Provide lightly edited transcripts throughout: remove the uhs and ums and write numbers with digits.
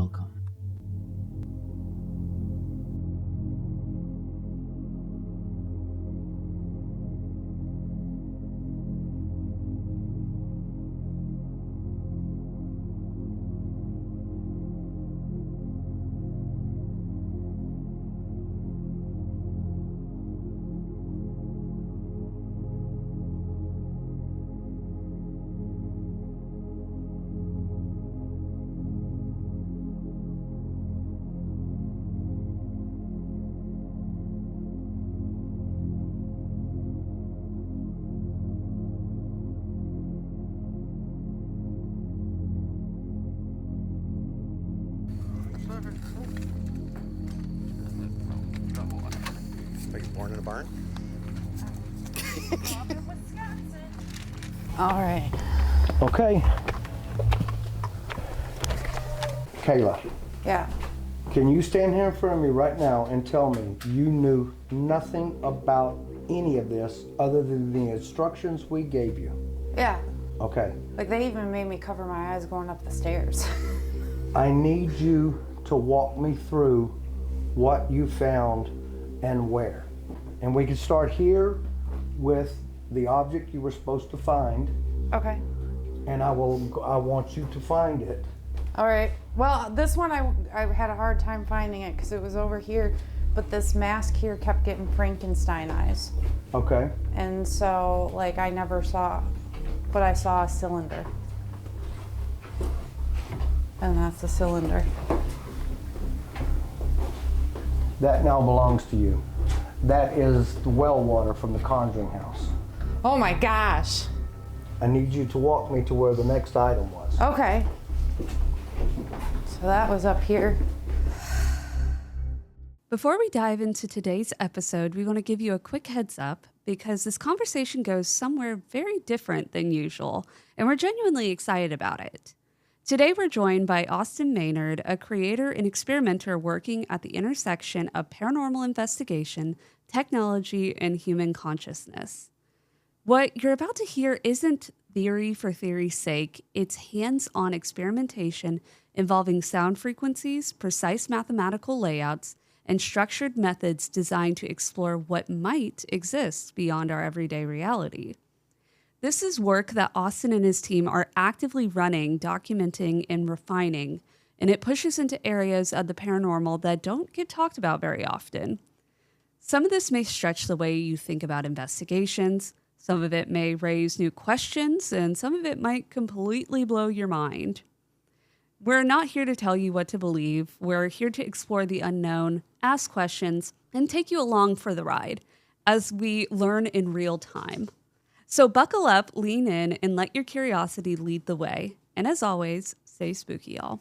welcome. Are you born in a barn? All right. Okay. Kayla, Yeah. can you stand here in front of me right now and tell me you knew nothing about any of this other than the instructions we gave you? Yeah. Okay. Like they even made me cover my eyes going up the stairs. I need you to walk me through what you found and where. And we can start here with the object you were supposed to find, Okay. and I want you to find it. All right. Well, this one I had a hard time finding it because it was over here, but this mask here kept getting Frankenstein eyes. Okay. And so, like, I never saw, but I saw a cylinder. And that's the cylinder. That now belongs to you. That is the well water from the Conjuring House. Oh my gosh. I need you to walk me to where the next item was. Okay. So that was up here. Before we dive into today's episode, we want to give you a quick heads up because this conversation goes somewhere very different than usual, and we're genuinely excited about it. Today, we're joined by Austin Maynard, a creator and experimenter working at the intersection of paranormal investigation, technology, and human consciousness. What you're about to hear isn't theory for theory's sake. It's hands-on experimentation involving sound frequencies, precise mathematical layouts, and structured methods designed to explore what might exist beyond our everyday reality. This is work that Austin and his team are actively running, documenting, and refining, and it pushes into areas of the paranormal that don't get talked about very often. Some of this may stretch the way you think about investigations, some of it may raise new questions, and some of it might completely blow your mind. We're not here to tell you what to believe. We're here to explore the unknown, ask questions, and take you along for the ride as we learn in real time. So buckle up, lean in, and let your curiosity lead the way. And as always, stay spooky, y'all.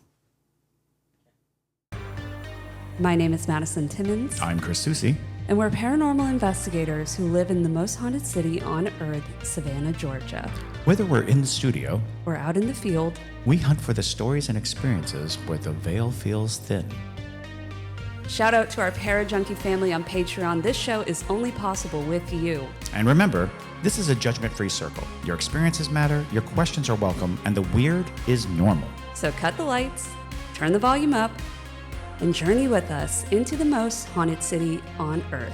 My name is Madison Timmons. I'm Chris Soucy. And we're paranormal investigators who live in the most haunted city on Earth, Savannah, Georgia. Whether we're in the studio or out in the field, we hunt for the stories and experiences where the veil feels thin. Shout out to our Parajunkie family on Patreon. This show is only possible with you. And remember, this is a judgment-free circle. Your experiences matter, your questions are welcome, and the weird is normal. So cut the lights, turn the volume up, and journey with us into the most haunted city on Earth.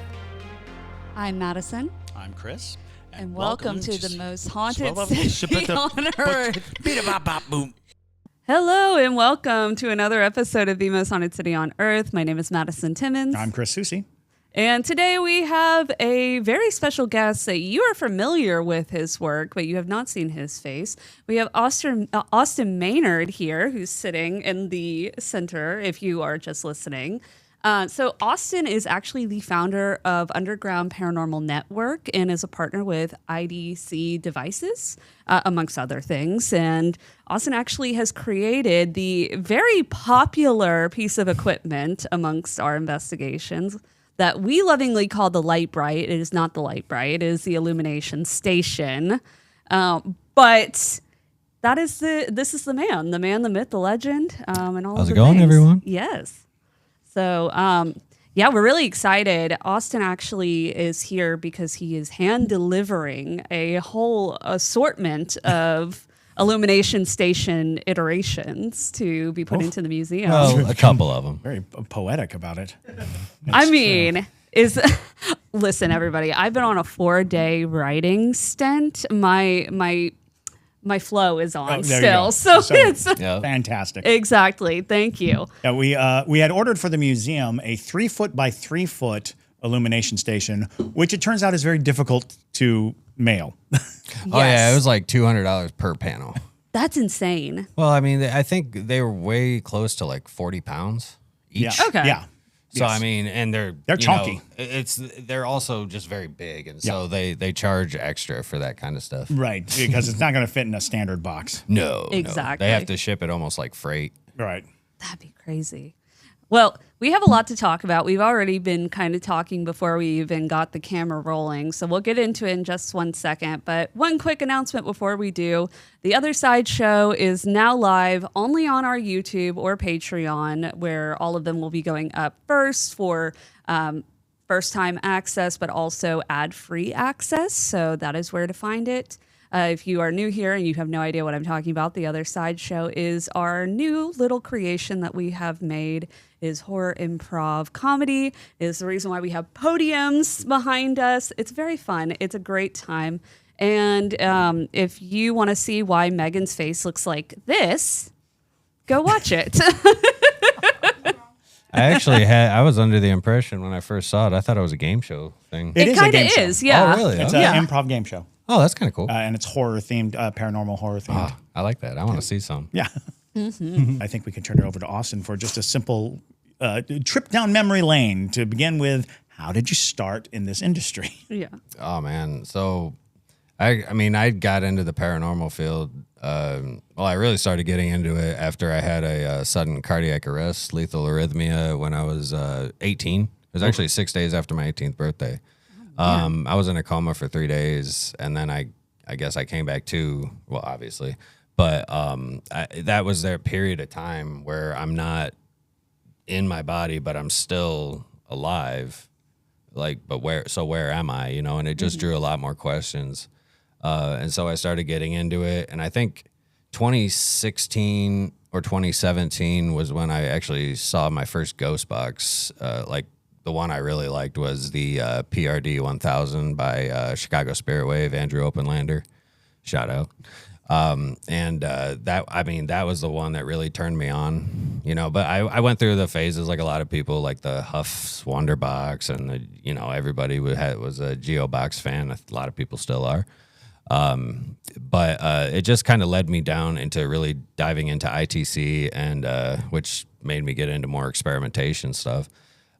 I'm Madison. I'm Chris. And welcome to the most haunted city on Earth. Hello and welcome to another episode of The Most Haunted City on Earth. My name is Madison Timmons. I'm Chris Soucy. And today we have a very special guest that you are familiar with his work, but you have not seen his face. We have Austin Maynard here, who's sitting in the center if you are just listening. So Austin is actually the founder of Underground Paranormal Network and is a partner with IDC Devices, amongst other things. And Austin actually has created the very popular piece of equipment amongst our investigations that we lovingly call the Light Bright. It is not the Light Bright. It is the Illumination Station. But that is this is the man, the myth, the legend, and all How's of it the going, things. everyone? Yes. So, yeah, we're really excited. Austin actually is here because he is hand delivering a whole assortment of Illumination Station iterations to be put into the museum. Well, a couple of them. Very poetic about it. I mean, listen, everybody. I've been on a 4-day writing stint. My flow is on there you still, go. so it's Fantastic. exactly. Thank you. Yeah, we had ordered for the museum a 3-foot by 3-foot illumination station, which it turns out is very difficult to mail. Oh yeah, it was like $200 per panel. That's insane. Well, I mean, I think they were way close to like 40 pounds each. Yeah. Okay. Yeah. So Yes. I mean, and they're chunky. They're also just very big, and so they charge extra for that kind of stuff. Right, because it's not going to fit in a standard box. No, Exactly. They have to ship it almost like freight. Right. That'd be crazy. Well, we have a lot to talk about. We've already been kind of talking before we even got the camera rolling, so we'll get into it in just one second. But one quick announcement before we do. The Other Side show is now live only on our YouTube or Patreon, where all of them will be going up first for first-time access, but also ad-free access, so that is where to find it. If you are new here and you have no idea what I'm talking about, The Other Side show is our new little creation that we have made. It is horror improv comedy. It is the reason why we have podiums behind us. It's very fun. It's a great time. And if you want to see why Megan's face looks like this, go watch it. I was under the impression when I first saw it, I thought it was a game show thing. It is a kind of game show. is, yeah. Oh, really? It's Okay. an improv game show, Oh, that's kind of cool. and it's horror themed, paranormal horror themed. I like that. I want to see some. Yeah. I think we can turn it over to Austin for just a simple trip down memory lane to begin with. How did you start in this industry? Yeah. Oh man, so I got into the paranormal field. I really started getting into it after I had a sudden cardiac arrest, lethal arrhythmia, when I was 18. It was actually 6 days after my 18th birthday. I was in a coma for 3 days, and then I guess I came back to, well, obviously, but that was their period of time where I'm not in my body, but I'm still alive. Like, but where am I? You know, and it just drew a lot more questions. And so I started getting into it. And I think 2016 or 2017 was when I actually saw my first ghost box. Like the one I really liked was the PRD 1000 by Chicago Spirit Wave, Andrew Openlander. Shout out. That was the one that really turned me on, you know, but I went through the phases like a lot of people, like the Huff's Wonder Box, and everybody was a Geobox fan. A lot of people still are. But it just kind of led me down into really diving into ITC, and which made me get into more experimentation stuff.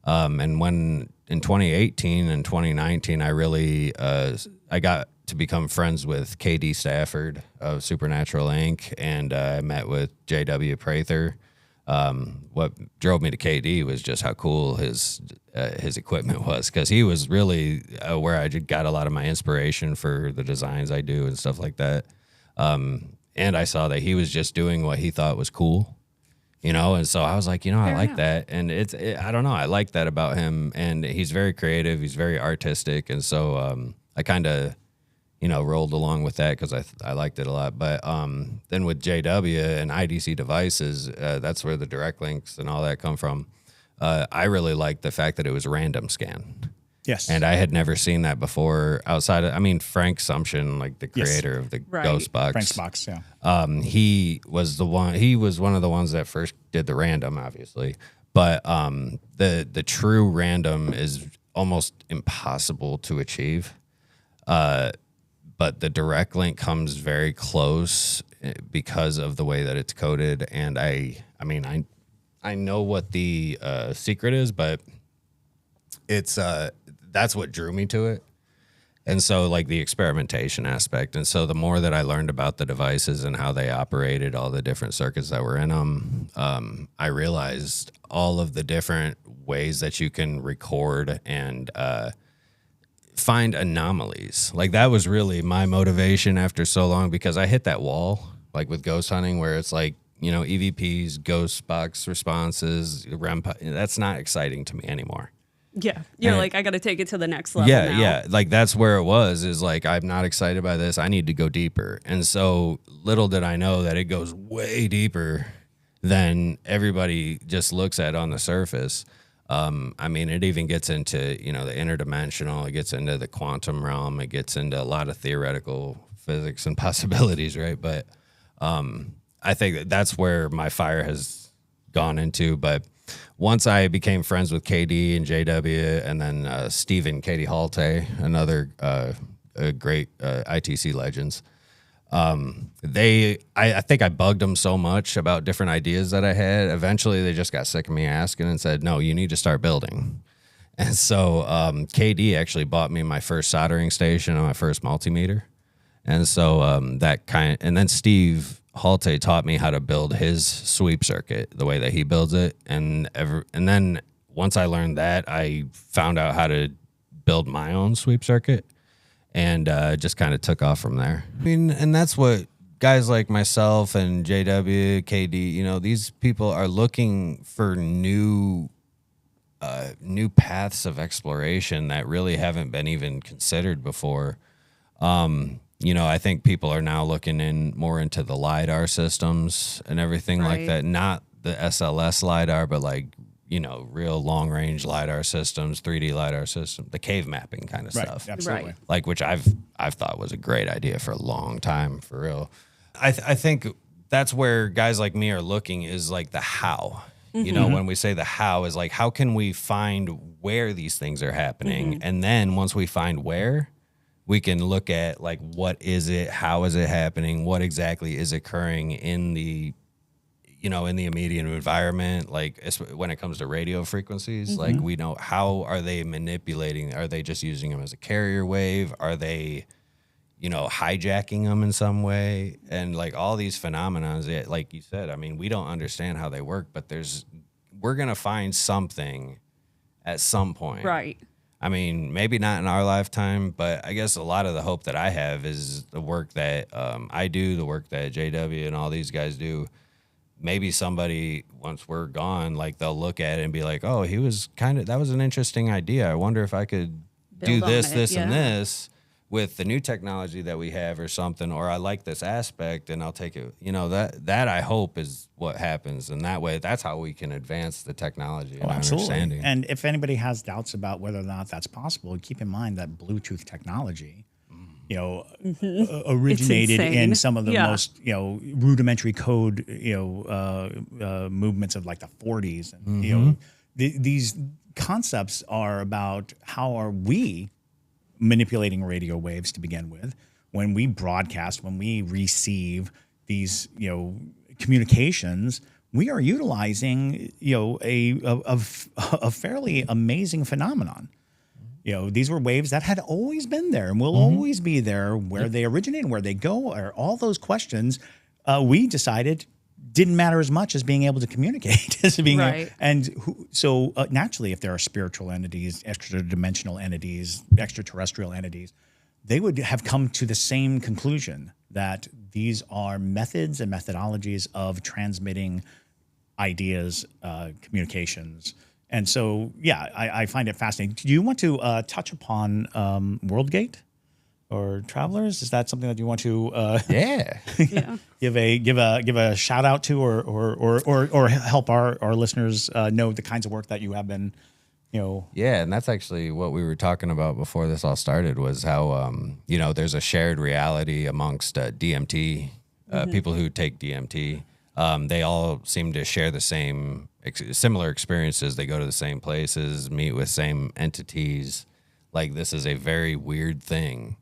And when in 2018 and 2019, I really I got to become friends with KD Stafford of Supernatural Inc. And I met with JW Prather. What drove me to KD was just how cool his equipment was, because he was really where I got a lot of my inspiration for the designs I do and stuff like that. And I saw that he was just doing what he thought was cool, you know, and so I was like, I like that. And I don't know, I like that about him. And he's very creative, he's very artistic. And so I kind of, rolled along with that because I liked it a lot. But then with JW and IDC Devices, that's where the direct links and all that come from. I really liked the fact that it was random scan. Yes. And I had never seen that before outside of, Frank Sumption, like the creator of the Ghost Box. Frank's Box, yeah. He was one of the ones that first did the random, obviously. But the true random is almost impossible to achieve. But the direct link comes very close because of the way that it's coded. And I know what the secret is, but it's that's what drew me to it. And so, like, the experimentation aspect. And so the more that I learned about the devices and how they operated, all the different circuits that were in them, I realized all of the different ways that you can record and find anomalies. Like, that was really my motivation after so long, because I hit that wall, like with ghost hunting, where it's like, EVPs, ghost box responses, REM, that's not exciting to me anymore. Yeah. You're And like, I got to take it to the next level yeah, now. yeah. Like that's where it was, is like, I'm not excited by this. I need to go deeper. And so little did I know that it goes way deeper than everybody just looks at on the surface. I mean, it even gets into, you know, the interdimensional, it gets into the quantum realm, it gets into a lot of theoretical physics and possibilities, right? But I think that's where my fire has gone into. But once I became friends with KD and JW, and then Stephen Katie Halte, another great ITC legends, I think I bugged them so much about different ideas that I had. Eventually, they just got sick of me asking and said, "No, you need to start building." And so KD actually bought me my first soldering station and my first multimeter. And so and then Steve Halte taught me how to build his sweep circuit the way that he builds it. And then once I learned that, I found out how to build my own sweep circuit, and just kind of took off from there. I mean, and that's what guys like myself and JW, KD, you know, these people are looking for new paths of exploration that really haven't been even considered before. You know, I think people are now looking more into the LiDAR systems and everything like that. Not the SLS LiDAR, but like, you know, real long range LiDAR systems, 3D LiDAR system, the cave mapping kind of stuff. Absolutely. Right. Like, which I've thought was a great idea for a long time, for real. I think that's where guys like me are looking, is like the how. You know, when we say the how, is like, how can we find where these things are happening? And then once we find where, we can look at like, what is it? How is it happening? What exactly is occurring in the, you know, in the immediate environment? Like when it comes to radio frequencies, like we know, how are they manipulating? Are they just using them as a carrier wave? Are they, you know, hijacking them in some way? And like all these phenomena, like you said, I mean, we don't understand how they work, but we're going to find something at some point. Right. I mean, maybe not in our lifetime, but I guess a lot of the hope that I have is the work that I do, the work that JW and all these guys do. Maybe somebody, once we're gone, like they'll look at it and be like, oh, that was an interesting idea. I wonder if I could do Build on this, it, this, and yeah. this with the new technology that we have or something, or I like this aspect and I'll take it. You know, that I hope is what happens. And that way, that's how we can advance the technology and understanding. And if anybody has doubts about whether or not that's possible, keep in mind that Bluetooth technology, you know, originated in some of the most, you know, rudimentary code, you know, movements of like the 40s. And, you know, these concepts are about how are we manipulating radio waves to begin with, when we broadcast, when we receive these, you know, communications, we are utilizing, you know, a fairly amazing phenomenon. You know, these were waves that had always been there and will always be there. Where they originate and where they go, or all those questions, we decided didn't matter as much as being able to communicate. As being so naturally, if there are spiritual entities, extra-dimensional entities, extraterrestrial entities, they would have come to the same conclusion that these are methods and methodologies of transmitting ideas, communications. And so, yeah, I find it fascinating. Do you want to touch upon Worldgate or Travelers? Is that something that you want to give a shout out to, or help our listeners know the kinds of work that you have been, you know? Yeah, and that's actually what we were talking about before this all started, was how you know, there's a shared reality amongst DMT people who take DMT. They all seem to share the same similar experiences. They go to the same places, meet with same entities. Like, this is a very weird thing.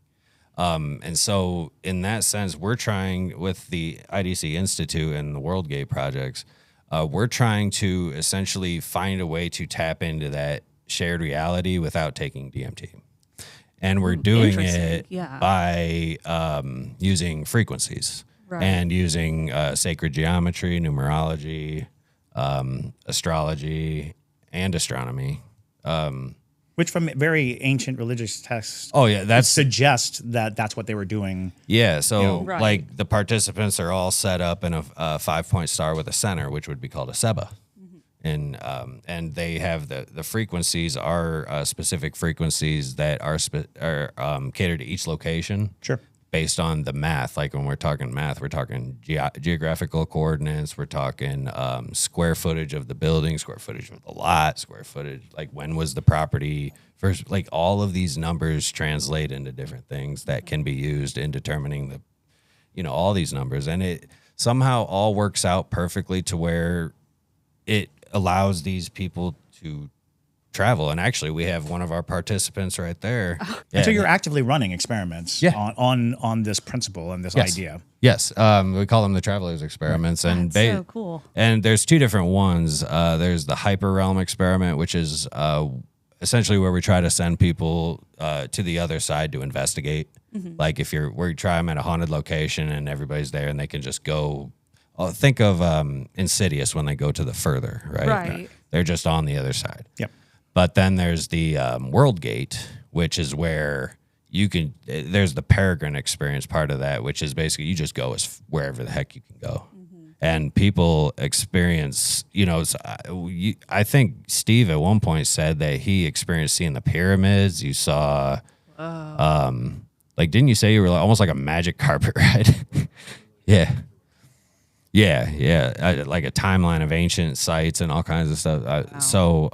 And so in that sense, we're trying with the IDC Institute and the Worldgate projects, we're trying to essentially find a way to tap into that shared reality without taking DMT. And we're doing it by using frequencies and using sacred geometry, numerology, astrology, and astronomy. Which, from very ancient religious texts, that suggests that that's what they were doing. Yeah, so like the participants are all set up in a 5-point star with a center, which would be called a Seba. and they have the frequencies are specific frequencies that are catered to each location. Sure. Based on the math, like when we're talking math, we're talking geographical coordinates, we're talking square footage of the building, square footage of the lot, square footage, like when was the property first, like all of these numbers translate into different things that can be used in determining all these numbers. And it somehow all works out perfectly to where it allows these people to travel. And actually, we have one of our participants right there. And so you're actively running experiments on this principle and this idea. Yes. We call them the Travelers Experiments. And That's so cool. And there's two different ones. There's the Hyper Realm Experiment, which is essentially where we try to send people to the other side to investigate. Mm-hmm. Like if we try them at a haunted location and everybody's there and they can just go. Think of Insidious when they go to the further, right? Right. They're just on the other side. Yep. But then there's the Worldgate, which is where there's the Peregrine experience part of that, which is basically you just go as wherever the heck you can go. Mm-hmm. And people experience, I think Steve at one point said that he experienced seeing the pyramids. You saw, didn't you say you were almost like a magic carpet ride? Yeah. Yeah. Like a timeline of ancient sites and all kinds of stuff. Wow. So,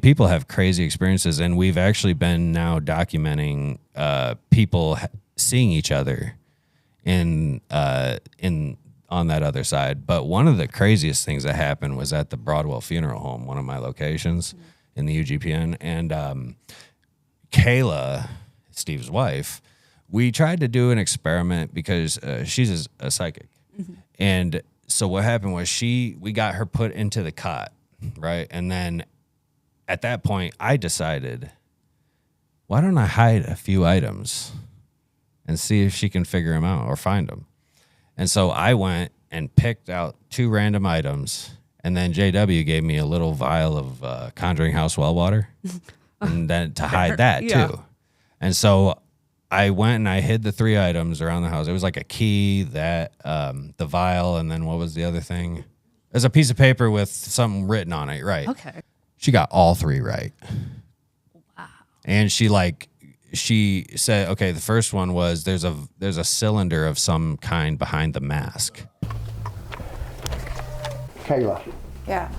people have crazy experiences, and we've actually been now documenting people seeing each other on that other side. But one of the craziest things that happened was at the Broadwell Funeral Home, one of my locations in the UGPN, and Kayla, Steve's wife, we tried to do an experiment because she's a psychic. Mm-hmm. And so what happened was we got her put into the cot, right? And then at that point, I decided, why don't I hide a few items and see if she can figure them out or find them? And so I went and picked out 2 random items, and then JW gave me a little vial of Conjuring House well water, and then to hide that too. And so I went and I hid the 3 items around the house. It was like a key, the vial, and then what was the other thing? There's a piece of paper with something written on it, right? Okay. She got all 3 right. Wow. And she said, okay, the first one was there's a cylinder of some kind behind the mask. Kayla. Yeah.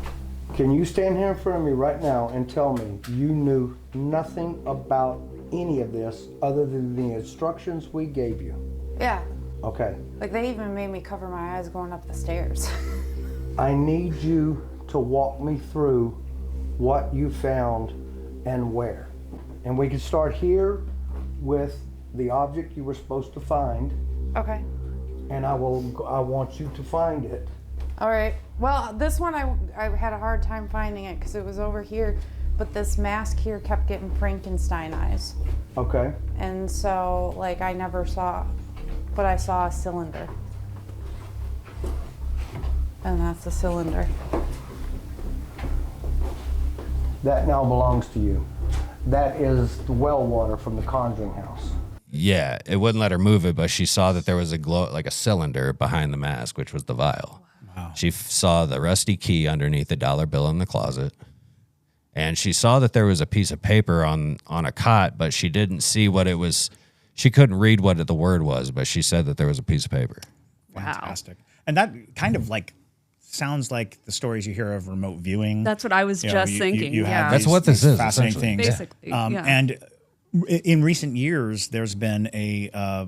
Can you stand here in front of me right now and tell me you knew nothing about any of this other than the instructions we gave you? Yeah. Okay. Like they even made me cover my eyes going up the stairs. I need you to walk me through what you found and where. And we can start here with the object you were supposed to find. Okay. And I want you to find it. All right. Well, this one I had a hard time finding it because it was over here, but this mask here kept getting Frankenstein eyes. Okay. And so, I never saw, but I saw a cylinder. And that's the cylinder. That now belongs to you. That is the well water from the Conjuring House. Yeah, it wouldn't let her move it, but she saw that there was a cylinder behind the mask, which was the vial. Wow. She saw the rusty key underneath the dollar bill in the closet. And she saw that there was a piece of paper on a cot, but she didn't see what it was. She couldn't read what the word was, but she said that there was a piece of paper. Fantastic. Wow. And that kind of sounds like the stories you hear of remote viewing. That's what I was just thinking. You have That's what this is. Fascinating things. Basically, And in recent years, there's been a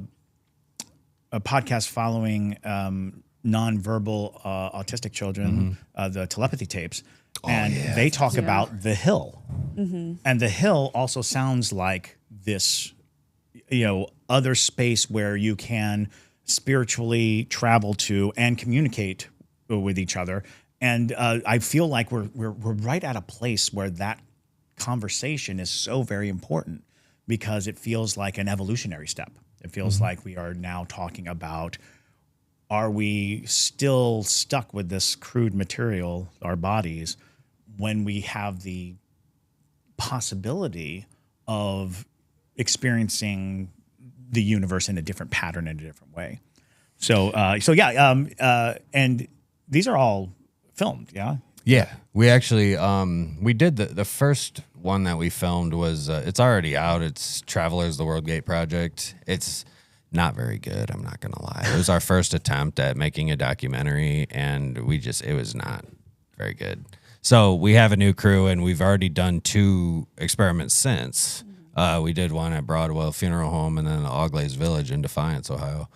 podcast following nonverbal autistic children, the telepathy tapes. And they talk about the hill. Mm-hmm. And the hill also sounds like this, other space where you can spiritually travel to and communicate with each other. And I feel like we're right at a place where that conversation is so very important because it feels like an evolutionary step. It feels like we are now talking about, are we still stuck with this crude material, our bodies, when we have the possibility of experiencing the universe in a different pattern, in a different way. And these are all filmed, yeah? Yeah, we actually we did the first one that we filmed was it's already out. It's Travelers, the Worldgate project. It's not very good. I'm not gonna lie. It was our first attempt at making a documentary, and it was not very good. So we have a new crew, and we've already done 2 experiments since. We did one at Broadwell Funeral Home, and then Auglaize Village in Defiance, Ohio.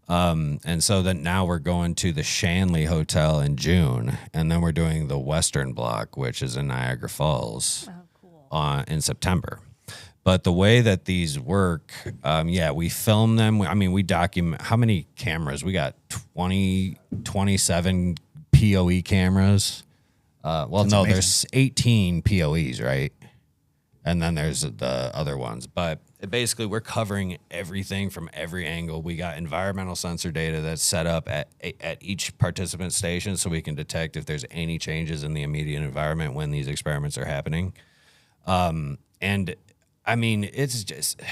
And so then now we're going to the Shanley Hotel in June, and then we're doing the Western Block, which is in Niagara Falls, in September. But the way that these work, we film them. We document how many cameras we got. 27 POE cameras. There's 18 POEs, right? And then there's the other ones. But basically, we're covering everything from every angle. We got environmental sensor data that's set up at each participant station so we can detect if there's any changes in the immediate environment when these experiments are happening. It's just,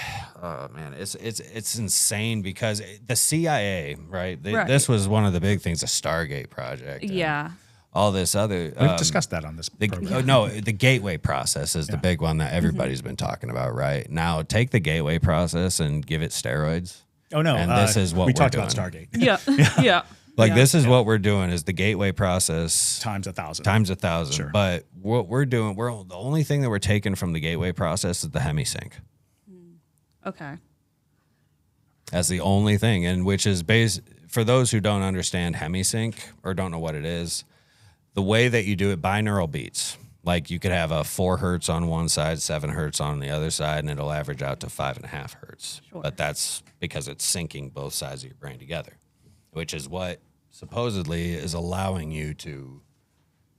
it's insane because the CIA, right? This was one of the big things, the Stargate project. Yeah. All this other... We've discussed that on this program. The gateway process is the big one that everybody's been talking about, right? Now, take the gateway process and give it steroids. Oh, no. And this is what we we're talked doing. about Stargate. Yeah. Yeah. This is what we're doing is the gateway process. Times 1,000. Times 1,000. Sure. But what we're doing, the only thing that we're taking from the gateway process is the hemisync. Okay. That's the only thing, and which is for those who don't understand hemisync or don't know what it is, the way that you do it, binaural beats. Like you could have a 4 hertz on one side, 7 hertz on the other side, and it'll average out to 5.5 hertz. Sure. But that's because it's syncing both sides of your brain together, which is what supposedly is allowing you to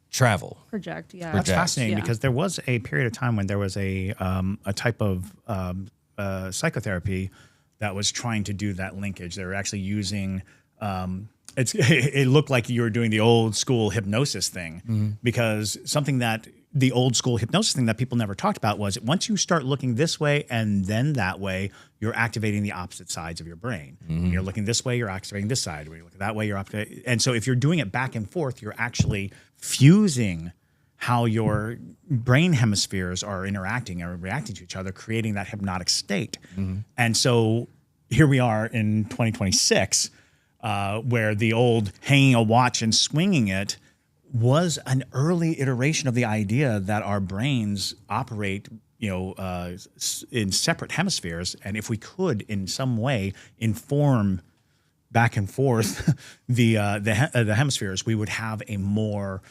travel. Project, yeah. That's fascinating Yeah. because there was a period of time when there was a type of psychotherapy that was trying to do that linkage. They were actually using it looked like you were doing the old school hypnosis thing because something that the old school hypnosis thing that people never talked about was once you start looking this way and then that way, you're activating the opposite sides of your brain. When you're looking this way, you're activating this side. When you look that way, you're activating. And so if you're doing it back and forth, you're actually fusing how your brain hemispheres are interacting or reacting to each other, creating that hypnotic state. And so here we are in 2026, where the old hanging a watch and swinging it was an early iteration of the idea that our brains operate, in separate hemispheres, and if we could, in some way, inform back and forth the hemispheres, we would have a more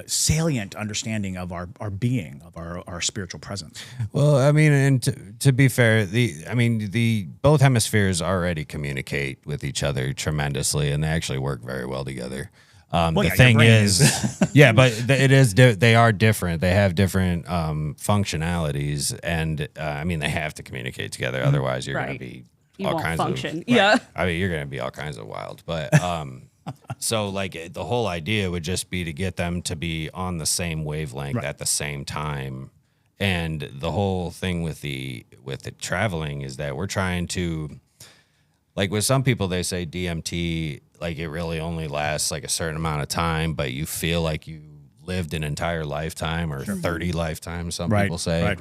salient understanding of our being, of our spiritual presence. Well, and to be fair, the both hemispheres already communicate with each other tremendously, and they actually work very well together. The thing is, they are different. They have different functionalities, and they have to communicate together. Otherwise, you're going to be all kinds function. of Yeah. you're going to be all kinds of wild. But so the whole idea would just be to get them to be on the same wavelength at the same time. And the whole thing with the traveling is that we're trying to, with some people, they say DMT, it really only lasts a certain amount of time, but you feel like you lived an entire lifetime or 30 lifetimes, some people say. Right.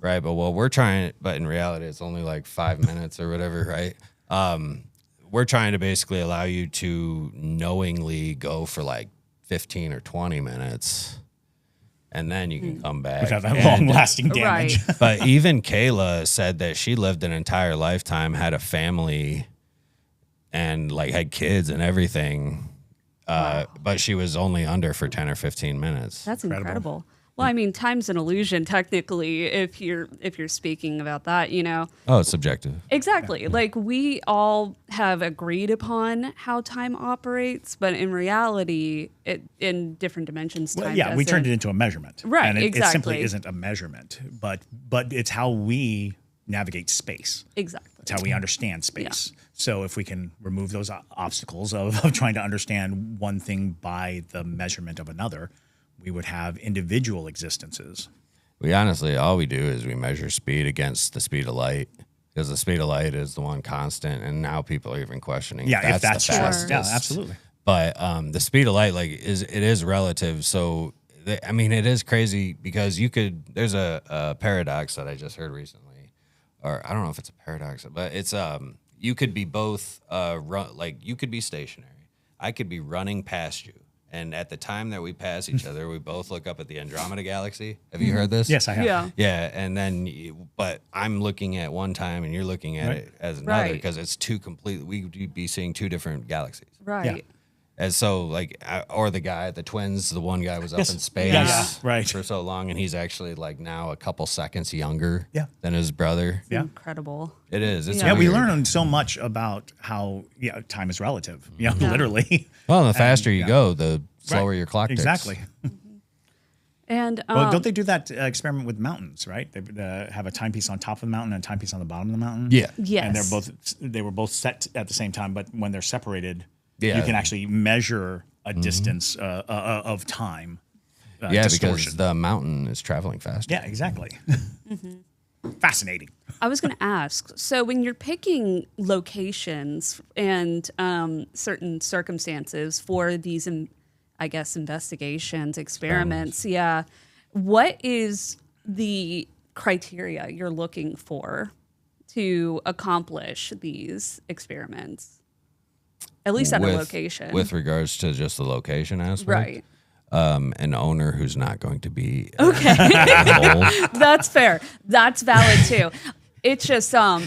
Right. But in reality, it's only 5 minutes or whatever, right? We're trying to basically allow you to knowingly go for 15 or 20 minutes, and then you can come back. Without that long-lasting damage. Right. But even Kayla said that she lived an entire lifetime, had a family, and had kids and everything, but she was only under for 10 or 15 minutes. That's incredible. Well, time's an illusion, technically, if you're speaking about that, Oh, it's subjective. Exactly. Yeah. We all have agreed upon how time operates, but in reality, in different dimensions, time doesn't. We turned it into a measurement. Right, and exactly. It simply isn't a measurement, but it's how we navigate space. Exactly. It's how we understand space. Yeah. So if we can remove those obstacles of trying to understand one thing by the measurement of another, we would have individual existences. We honestly, all we do is we measure speed against the speed of light, because the speed of light is the one constant, and now people are even questioning if that's the true. fastest. Yeah, absolutely. But the speed of light, like, it is relative. So, I mean, it is crazy because there's a paradox that I just heard recently, or I don't know if it's a paradox, but it's, you could be both, you could be stationary. I could be running past you. And at the time that we pass each other, we both look up at the Andromeda Galaxy. Have you heard this? Yes, I have. Yeah. Yeah, and then, but I'm looking at one time and you're looking at it as another because it's we'd be seeing two different galaxies. Right. Yeah. And so, or the twins, the one guy was up in space right. for so long, and he's actually like now a couple seconds younger Yeah. than his brother. Yeah. Incredible. It is. It's Yeah. Yeah, we weird. learned so much about how time is relative. Literally. Well, the faster you go, the slower your clock ticks. Exactly. And Well, don't they do that experiment with mountains? Right? They have a timepiece on top of the mountain and a timepiece on the bottom of the mountain. Yeah. yes. And they were both set at the same time, but when they're separated, Yeah. you can actually measure a distance of time. Yeah, distortion. because the mountain is traveling faster. Yeah, exactly. Fascinating. I was going to ask, so when you're picking locations and certain circumstances for these, I guess, investigations, experiments, what is the criteria you're looking for to accomplish these experiments? At least at a location. With regards to just the location aspect. Right. An owner who's not going to be Okay. an That's fair. That's valid too. It's just so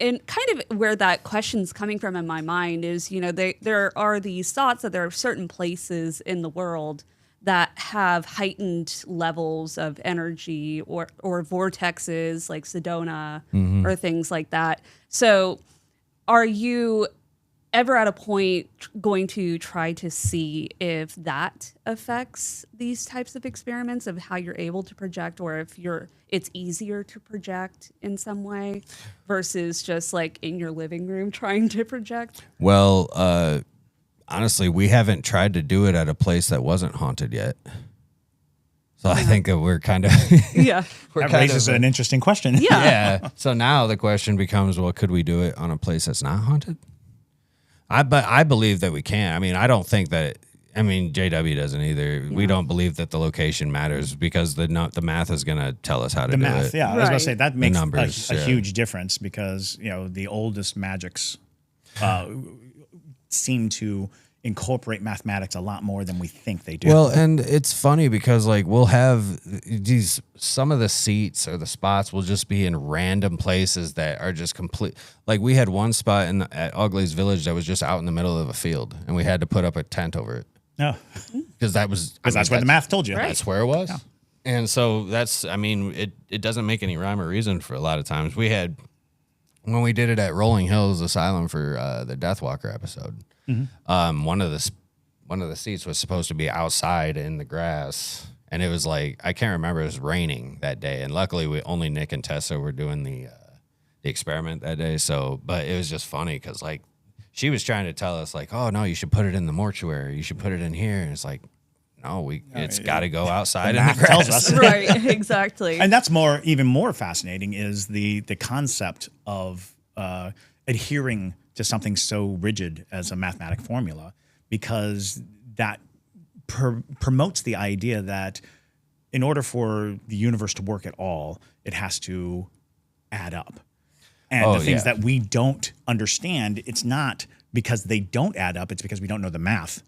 and kind of where that question's coming from in my mind is, there are these thoughts that there are certain places in the world that have heightened levels of energy or vortexes like Sedona or things like that. So are you ever at a point going to try to see if that affects these types of experiments of how you're able to project, or if it's easier to project in some way versus just like in your living room trying to project? Well, honestly, we haven't tried to do it at a place that wasn't haunted yet. So I think that we're kind of Yeah. That raises an interesting question. yeah. So now the question becomes, well, could we do it on a place that's not haunted? But I believe that we can. I mean, I don't think that. I mean, JW doesn't either. We don't believe that the location matters because the math is going to tell us how to do it. Yeah. I was going to say that makes numbers, a huge difference because the oldest magics seem to incorporate mathematics a lot more than we think they do. Well, and it's funny because we'll have some of the seats or the spots will just be in random places that are just complete. Like we had one spot at Augley's Village that was just out in the middle of a field, and we had to put up a tent over it. No, because that's where the math told you. Right. That's where it was. Yeah. And so it doesn't make any rhyme or reason for a lot of times. We had, when we did it at Rolling Hills Asylum for the Deathwalker episode, one of the seats was supposed to be outside in the grass, and it was I can't remember, it was raining that day, and luckily only Nick and Tessa were doing the experiment that day. So, but it was just funny because she was trying to tell us oh no, you should put it in the mortuary, you should put it in here, and it's no, it's got to go outside in the grass. Tells us. Right, exactly. And that's even more fascinating is the concept of adhering to something so rigid as a mathematic formula, because that promotes the idea that in order for the universe to work at all, it has to add up. And the things that we don't understand, it's not because they don't add up, it's because we don't know the math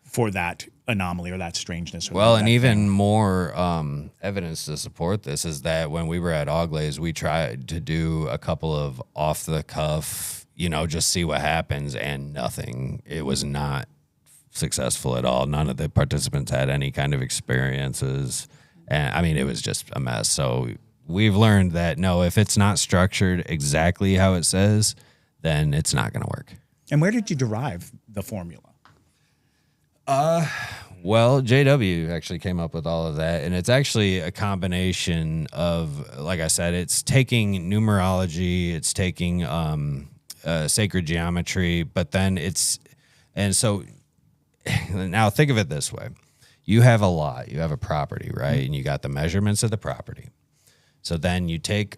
for that anomaly or that strangeness. Well, and even more evidence to support this is that when we were at Augley's, we tried to do a couple of off-the-cuff, just see what happens, and nothing. It was not successful at all. None of the participants had any kind of experiences. And, I mean, it was just a mess. So we've learned that, no, if it's not structured exactly how it says, then it's not going to work. And where did you derive the formula? Well, JW actually came up with all of that, and it's actually a combination of, like I said, it's taking numerology, it's taking sacred geometry, but then so now think of it this way. You have a lot, you have a property, right? And you got the measurements of the property. So then you take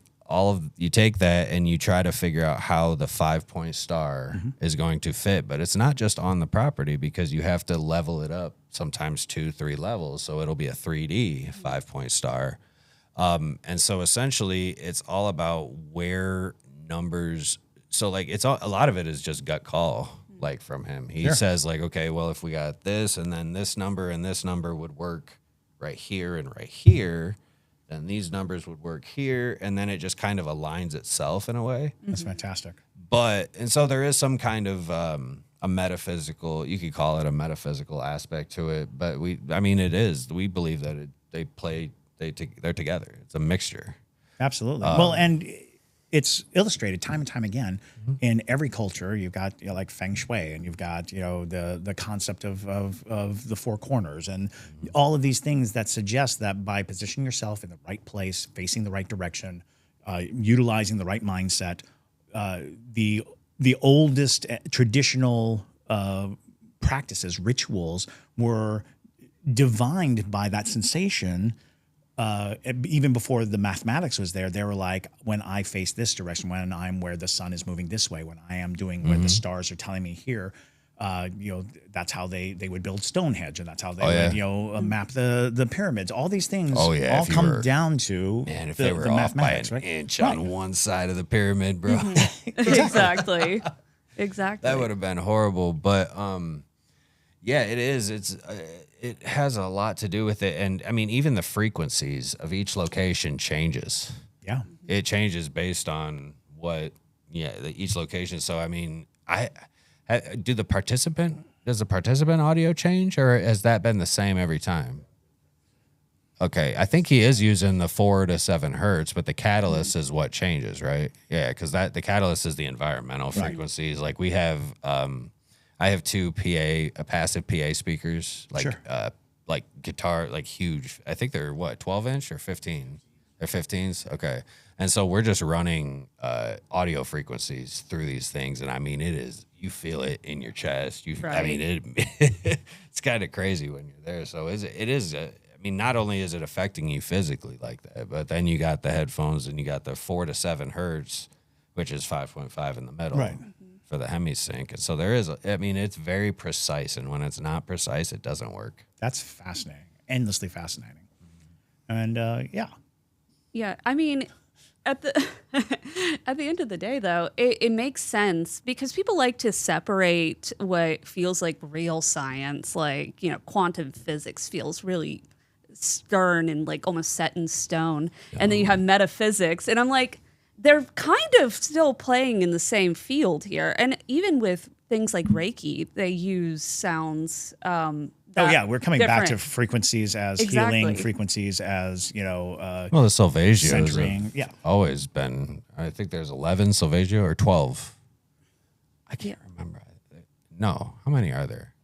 you take that and you try to figure out how the 5-point star is going to fit, but it's not just on the property because you have to level it up sometimes 2-3 levels. So it'll be a 3D 5-point star. And so essentially it's all about where numbers. So like a lot of it is just gut call, like from him. He says like, okay, well, if we got this and then this number and this number would work right here and right here, then these numbers would work here, and then it just kind of aligns itself in a way. That's fantastic. And so there is some kind of a metaphysical, you could call it a metaphysical aspect to it, but it is. We believe that they're together. It's a mixture. Absolutely. Well, and it's illustrated time and time again in every culture. You've got like feng shui, and you've got the concept of the four corners, and all of these things that suggest that by positioning yourself in the right place, facing the right direction, utilizing the right mindset, the oldest traditional practices, rituals were divined by that sensation. Even before the mathematics was there, they were like, when I face this direction, when I'm where the sun is moving this way, when I am doing where the stars are telling me here, that's how they would build Stonehenge, and that's how they would map the pyramids. All these things all come down to if the, they were the off mathematics, by an right? inch on one side of the pyramid, bro. Exactly. That would have been horrible. But it is. It has a lot to do with it. And I mean, even the frequencies of each location changes. Yeah. It changes based on each location. So, I mean, does the participant audio change, or has that been the same every time? Okay. I think he is using the 4 to 7 hertz, but the catalyst is what changes, right? Yeah. Cause the catalyst is the environmental frequencies. Like we have, I have 2 passive PA speakers, like guitar, like huge. I think they're 12-inch or 15? They're 15s. Okay. And so we're just running audio frequencies through these things. And I mean, you feel it in your chest. I mean, it's kind of crazy when you're there. So not only is it affecting you physically like that, but then you got the headphones and you got the 4 to 7 hertz, which is 5.5 in the middle. Right. For the hemisync. And so it's very precise, and when it's not precise, it doesn't work. That's fascinating, endlessly fascinating. And yeah, I mean, at the at the end of the day, though, it makes sense because people like to separate what feels like real science, like quantum physics feels really stern and like almost set in stone, and then you have metaphysics, and I'm like, they're kind of still playing in the same field here. And even with things like Reiki, they use sounds. We're coming back to frequencies as healing, frequencies as, the Solfeggio has always been, I think there's 11 Solfeggio or 12. I can't remember. No, how many are there?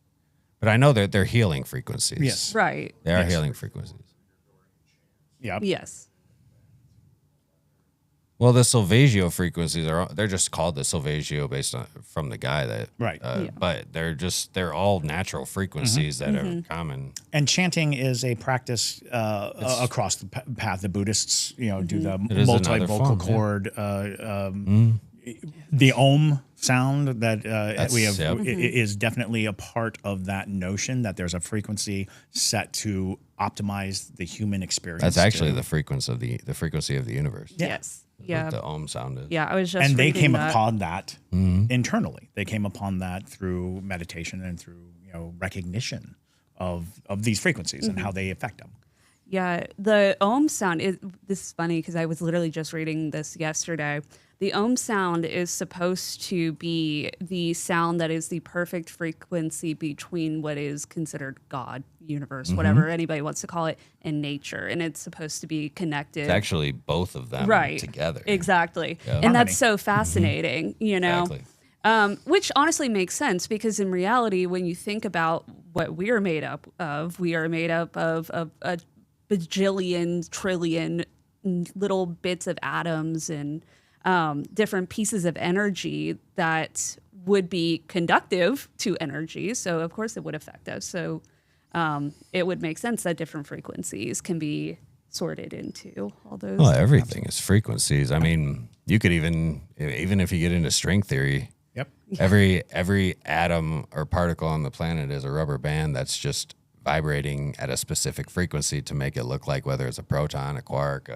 But I know that they're healing frequencies. Yes. Right. They are healing frequencies. Yeah. Yes. Well, the Solfeggio frequencies they're just called the Solfeggio from the guy that but they're all natural frequencies that are common. And chanting is a practice across the path. The Buddhists, do the multi-vocal cord, the Om sound that we have is definitely a part of that notion that there's a frequency set to optimize the human experience. That's actually the frequency of the universe. Yeah. Yes. Yeah. What the Om sound is. Yeah, I was just and they came that. upon that internally. They came upon that through meditation and through recognition of these frequencies and how they affect them. Yeah, the Om sound this is funny because I was literally just reading this yesterday. The Om sound is supposed to be the sound that is the perfect frequency between what is considered God, universe, whatever anybody wants to call it, and nature. And it's supposed to be connected. It's actually both of them together. Exactly. Yeah. And that's so fascinating, Exactly. Which honestly makes sense because in reality, when you think about what we are made up of a bajillion, trillion little bits of atoms and different pieces of energy that would be conductive to energy. So, of course, it would affect us. So it would make sense that different frequencies can be sorted into all those. Well, everything is frequencies. I mean, you could even if you get into string theory, Yep. every atom or particle on the planet is a rubber band that's just vibrating at a specific frequency to make it look like whether it's a proton, a quark,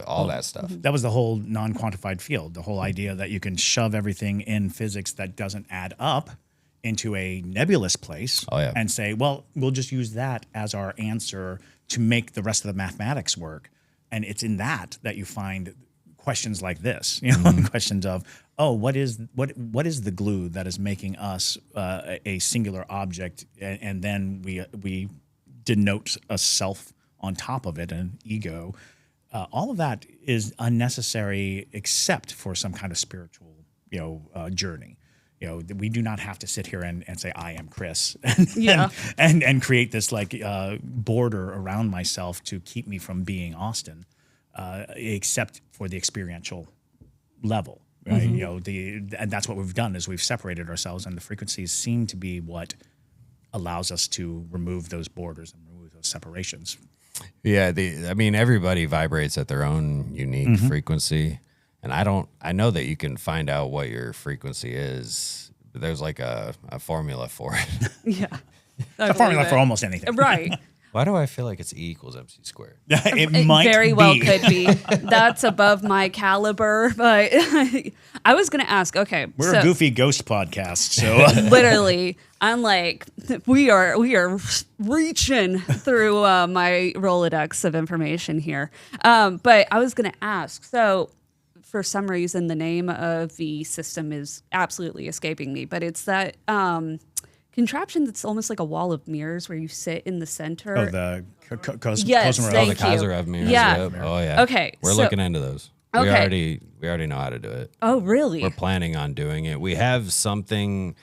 all that stuff. That was the whole non-quantified field, the whole idea that you can shove everything in physics that doesn't add up into a nebulous place and say, well, we'll just use that as our answer to make the rest of the mathematics work. And it's in that you find questions like this, questions of, what is the glue that is making us a singular object, and then we denote a self on top of it, an ego. All of that is unnecessary, except for some kind of spiritual, journey. We do not have to sit here and say I am Chris and create this border around myself to keep me from being Austin, except for the experiential level. Right? And that's what we've done is we've separated ourselves, and the frequencies seem to be what allows us to remove those borders and remove those separations. Yeah, everybody vibrates at their own unique frequency, and I know that you can find out what your frequency is. But there's like a formula for it. Yeah, a formula for almost anything, right? Why do I feel like it's E equals MC squared? It might very be. well could be. That's above my caliber, but I was going to ask. Okay, we're a goofy ghost podcast, so literally, I'm like, we are reaching through my Rolodex of information here. But I was going to ask. So, for some reason, the name of the system is absolutely escaping me, but it's that. Contraption that's almost like a wall of mirrors where you sit in the center. Oh, the Yes, Cosmorama. thank The Kazarev mirrors. Yeah. Yep. Oh yeah. Okay, We're so- looking into those. Okay. We already know how to do it. Oh, really? We're planning on doing it. We have something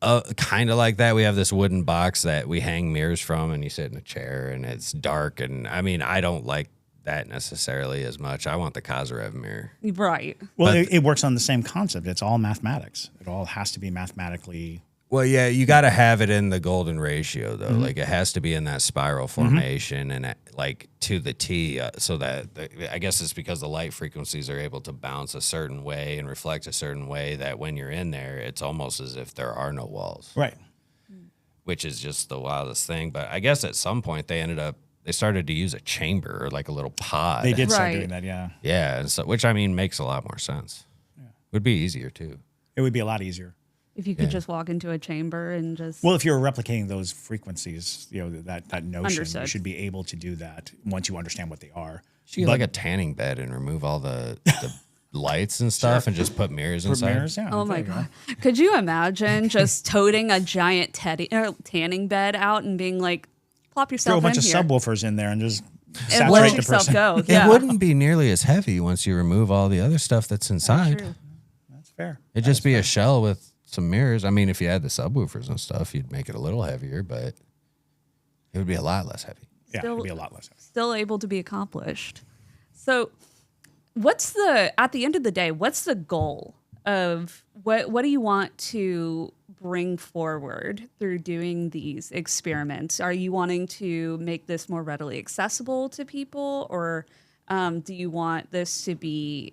kind of like that. We have this wooden box that we hang mirrors from, and you sit in a chair, and it's dark. And I don't like that necessarily as much. I want the Kazarev mirror. Right. Well, it works on the same concept. It's all mathematics. It all has to be mathematically. Well, yeah, you got to have it in the golden ratio, though. Like, it has to be in that spiral formation and, to the T, so that, I guess it's because the light frequencies are able to bounce a certain way and reflect a certain way that when you're in there, it's almost as if there are no walls. Right. Which is just the wildest thing. But I guess at some point they started to use a chamber or like a little pod. They did start Right. doing that, yeah. Yeah, and so, which, makes a lot more sense. Yeah. Would be easier, too. It would be a lot easier. If you could just walk into a chamber and just. Well, if you're replicating those frequencies, that notion, Understood. you should be able to do that once you understand what they are. You get like a tanning bed and remove all the lights and stuff and just put mirrors inside. Mirrors, yeah, Oh there my you go. God. Could you imagine just toting a giant tanning bed out and being like, plop Throw yourself a bunch in of here subwoofers in there and just and saturate let the yourself person. go. It Yeah. wouldn't be nearly as heavy once you remove all the other stuff that's inside. True. That's fair. It'd just be a shell with some mirrors. If you had the subwoofers and stuff, you'd make it a little heavier, but it would be a lot less heavy. Yeah, Still- it'd be a lot less. Still able to be accomplished. So, at the end of the day, what's the goal of what do you want to bring forward through doing these experiments? Are you wanting to make this more readily accessible to people, or do you want this to be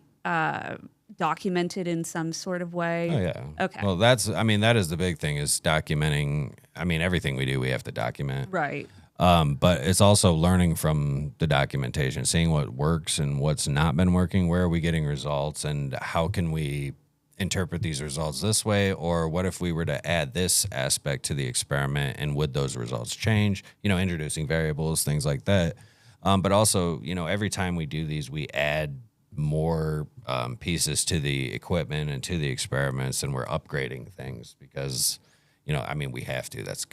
documented in some sort of way? Oh, yeah. Okay. Well, that is the big thing is documenting. Everything we do, we have to document. Right. But it's also learning from the documentation, seeing what works and what's not been working, where are we getting results, and how can we interpret these results this way, or what if we were to add this aspect to the experiment, and would those results change? Introducing variables, things like that. But also, every time we do these, we add more pieces to the equipment and to the experiments, and we're upgrading things because, we have to. That's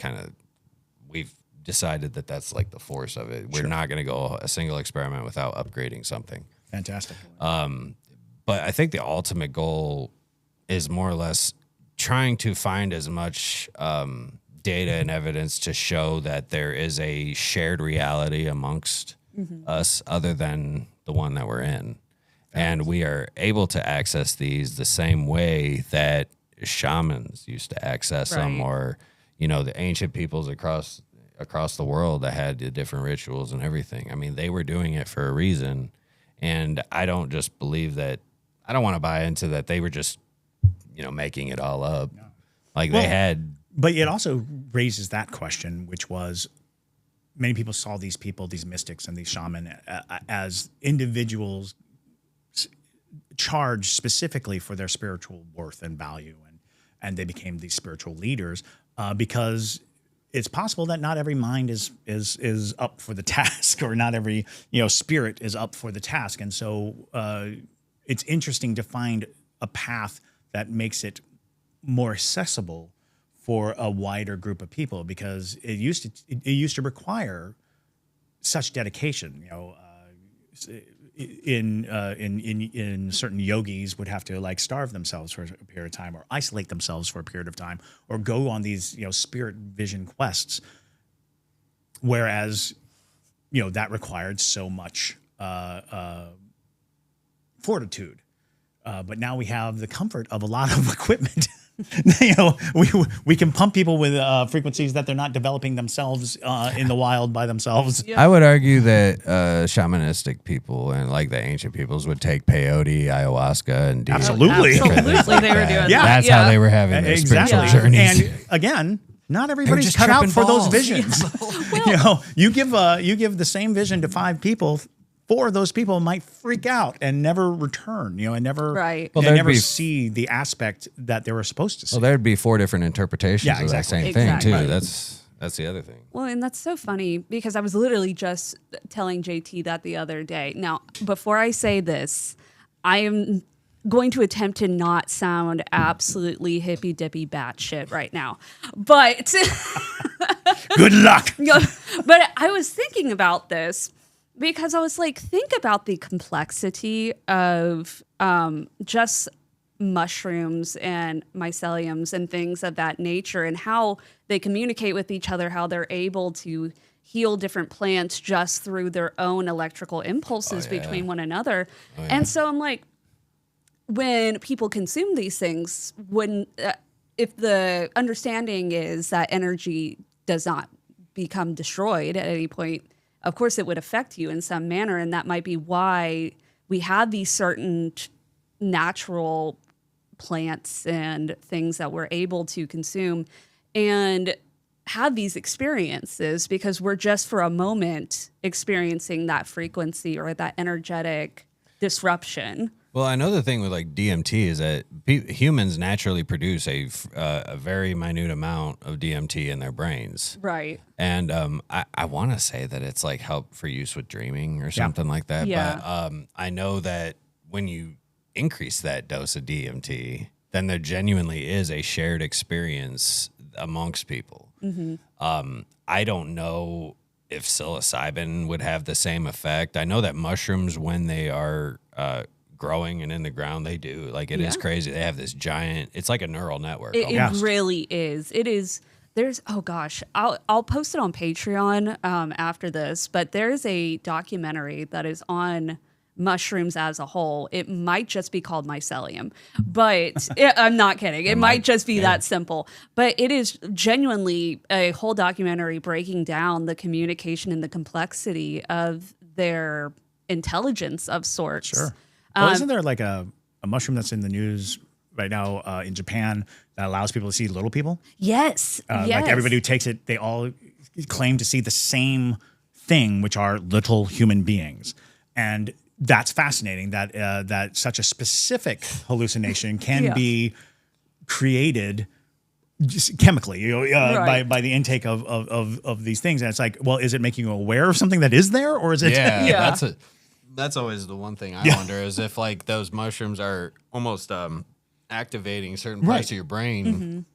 we've decided that that's like the force of it. We're not going to go a single experiment without upgrading something. Fantastic. But I think the ultimate goal is more or less trying to find as much data and evidence to show that there is a shared reality amongst us other than the one that we're in. And we are able to access these the same way that shamans used to access them, Right. or, the ancient peoples across across the world that had the different rituals and everything. I mean, they were doing it for a reason. And I don't just believe that. I don't want to buy into that they were just, making it all up. No. Like they had. But it also raises that question, which was many people saw these people, these mystics and these shaman as individuals charged specifically for their spiritual worth and value. And they became these spiritual leaders because it's possible that not every mind is up for the task, or not every spirit is up for the task. And so it's interesting to find a path that makes it more accessible for a wider group of people, because it used to require such dedication. In certain yogis would have to like starve themselves for a period of time, or isolate themselves for a period of time, or go on these spirit vision quests, whereas that required so much fortitude. But now we have the comfort of a lot of equipment. We can pump people with frequencies that they're not developing themselves in the wild by themselves. I would argue that shamanistic people and like the ancient peoples would take peyote, ayahuasca, and absolutely they were doing that. That's how they were having their spiritual journeys. And again, not everybody's cut out for those visions. You give the same vision to 5 people. 4 of those people might freak out and never return, and never see the aspect that they were supposed to see. Well, there'd be 4 different interpretations of that same thing too. Right. That's the other thing. Well, and that's so funny because I was literally just telling JT that the other day. Now, before I say this, I am going to attempt to not sound absolutely hippy dippy batshit right now, but good luck. But I was thinking about this. Because I was like, think about the complexity of just mushrooms and myceliums and things of that nature, and how they communicate with each other, how they're able to heal different plants just through their own electrical impulses between one another. And so I'm like, when people consume these things, if the understanding is that energy does not become destroyed at any point, of course, it would affect you in some manner, and that might be why we have these certain natural plants and things that we're able to consume and have these experiences, because we're just for a moment experiencing that frequency or that energetic disruption. Well, I know the thing with like DMT is that humans naturally produce a very minute amount of DMT in their brains. Right. And I want to say that it's like help for use with dreaming or something like that. Yeah. But I know that when you increase that dose of DMT, then there genuinely is a shared experience amongst people. Mm-hmm. I don't know if psilocybin would have the same effect. I know that mushrooms, when they are growing and in the ground, they do. Like, it is crazy. They have this giant, it's like a neural network. It really is. It is. There's, oh gosh, I'll post it on Patreon after this, but there's a documentary that is on mushrooms as a whole. It might just be called mycelium, but I'm not kidding. It might just be that simple, but it is genuinely a whole documentary breaking down the communication and the complexity of their intelligence of sorts. Sure. Well, isn't there like a mushroom that's in the news right now in Japan that allows people to see little people? Yes. Like everybody who takes it, they all claim to see the same thing, which are little human beings. And that's fascinating that such a specific hallucination can be created just chemically, by the intake of these things. And it's like, well, is it making you aware of something that is there, or is it? Yeah. That's always the one thing I wonder is if like those mushrooms are almost activating certain parts of your brain